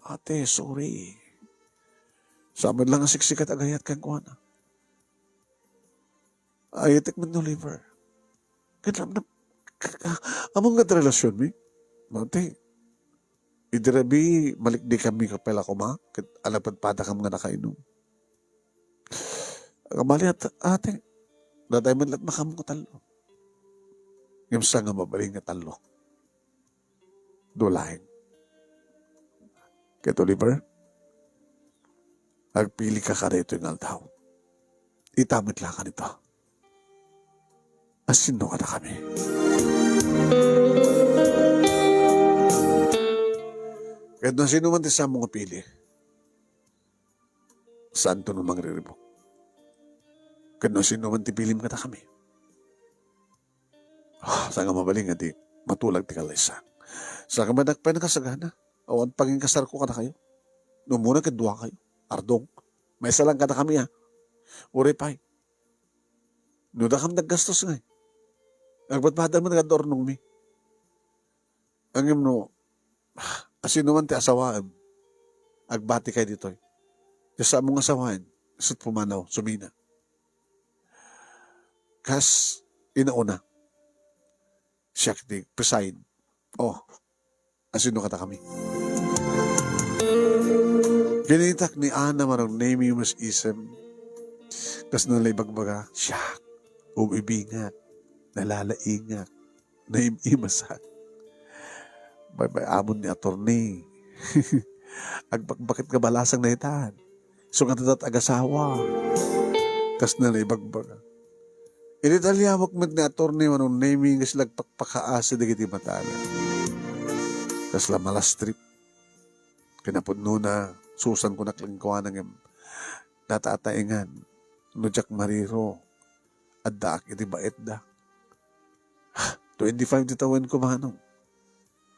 Ate, sorry. Sa amin lang ang siksikat agayat kang kuha na. Ay, tikman no liver. Ganam na. Among nga relasyon mi? Mante, idirabi, malikdi kami kapela ko ma. Alagpadpada kam nga nakainom. Kamali at ate, datay man lat makam ko talo. Ngimsa nga mabaling nga talo. Dulahin. Kaya Oliver, agpili ka ka rito yung aldaw. Itamit lang ka nito. Asino ka na kami. Kahit na sino man sa mga pili, saan to namang riribok? Kahit na sino man tipilim ka na kami. Saan nga mabaling di matulag ti kalaysan. Sa kamanagpay na kasagana, awan paging kasar ko ka na kayo. Noong muna kadwa kayo, ardong. May isa lang ka na kami ha. Uripay. Noong na kami naggastos nga eh. Nagbatbada mo nagadornong mi. Ang imno, asino man ti asawaan, agbati kay dito. Sa mong asawaan, isot pumanaw, sumina. Kas, inauna, siya kiti, preside. Oh, asino kata kami. Ginitak ni Ana marang name mas isem. Kas nalay bagbaga, siya, umibingat. Nalalaingak, naimimasak. May amon ni attorney. Bakit ka balasang na itan? So nga tatat agasawa. Kas na naibagbaga. Initaliyawak met ni attorney manong naming kas lagpakpakaasa dagiti matala. Kas la malastrip. Kinapudno na susan ko naklingkuan ng natataingan. Nujak mariro. Addaak iti bait da. 25 ditawan ko manong.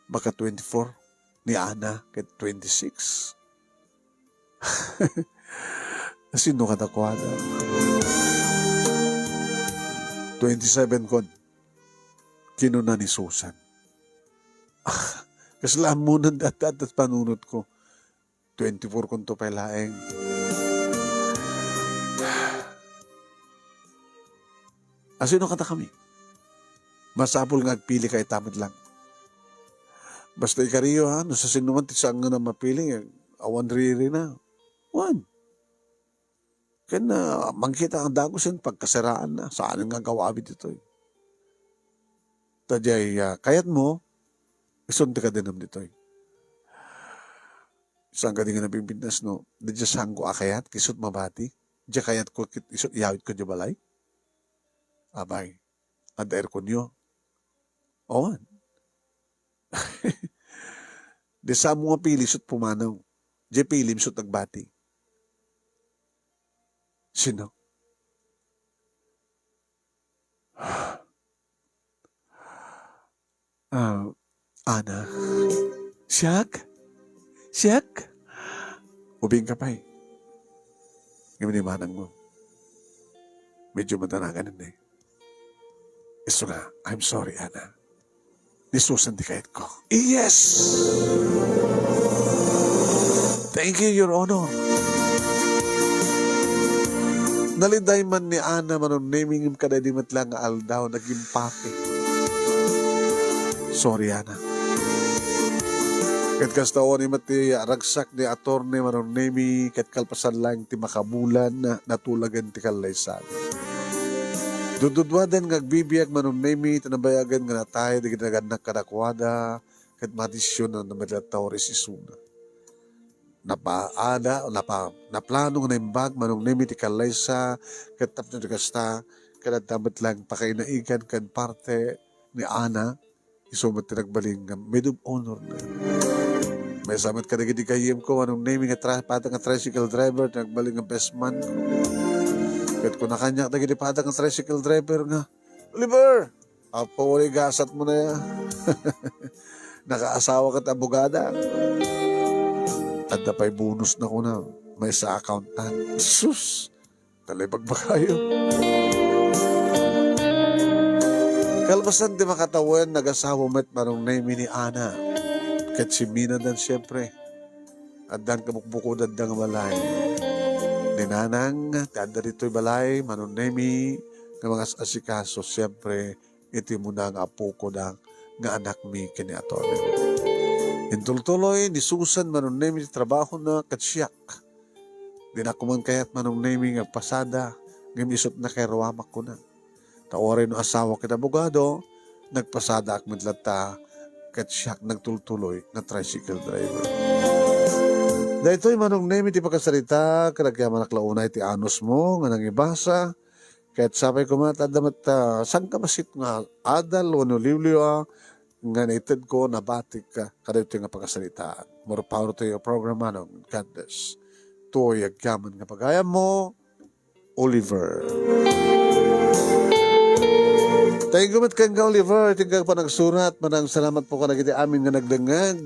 Baka 24 ni Ana ket 26. Sino katakwada? 27 kon. Kinuna ni Susan. Kaslaan muna at panunod ko. 24 kon to palaeng. Asino kata kami? Masapul nga agpili kay tamid lang. Basta ikariyo ha, no sa sinuman ti saan nga na mapili, awan riri na. Wan. Kaya na, mangkita ang dagosin pagkasiraan na. Saan nga gawabit ito eh. Tadyay, kayat mo, isunti ka din naman dito eh. Isang ka din nga nabibignas no, dadya saan ko akayat, kisot mabati, dadya kayat ko, isot iyawit ko dya balay. Abay, adair ko niyo. Owan. Di sa mga pili, isot pumanaw. Diya pili, isot nagbati. Sino? Ana. Siyak? Siyak? Ubing ka pa eh. Ngayon manang mo. Medyo matanagan na eh. Iso nga, I'm sorry, Ana. Nisusan di kayat ko. Yes! Thank you, Your Honor. Naliday man ni Ana manon naming him kada di matlang aldaw naging papi. Sorry, Ana. Kat kastawa ni mati ragsak ni attorney manon nami kat kalpasan lang ti makabulan na natulagan ti kalaysan. Dududwadan ngagbibiyag manon nami tanabayagan nga natay di ginaganak kadakwada kat matisyon na namadlataw resisuna. Naplano na imbag manong nimi ti kalaysa kat tapno ti kasta kada damat lang pakainaigan kan parte ni Ana isumat ti nagbaling medum honor na. May samat ka nagiti kayem ko manong nimi nga patang nga tricycle driver nagbaling nga best man ko. Kat ko nakanyak nagiti patang nga tricycle driver nga Oliver! Apo wali gasat mo na ya. Nakaasawa ka abogada. At napay bonus na ko na may sa accountant. Sus! Talibag ba kayo? Kalbasan di makatawan nag-asawa met marong name ni Ana. Kat si Mina dan siyempre. At dan kamukbukod at dang balay. Ninanang, tanda rito'y balay, marong name ng mga asikaso. Siyempre, iti mo na ang apo ko na nga anak mi kini atone. Intultuloy ni Susan manong name trabaho na katsyak. Di na kuman kayat manong name nga pasada, ngam isot na kay rawamak ko na. Tawarin no asawa kita abogado, nagpasada ak madlata, katsyak nagtultuloy na tricycle driver. Dahito'y manong name iti pagkasalita, karagyaman naklaunay iti anos mo, nga nang ibasa, kahit sabay ko matadamat, saan ka masit nga adal o nuliwliwa, nga naitid ko na batik ka kada ito nga pagkasalitaan. More power to your program, manong. God bless. Ito yagyaman nga pagayam mo, Oliver. Tayo gumat kang ka, Oliver. Tinggang pa nagsurat. Manang salamat po ka na kita amin nga nagdangag.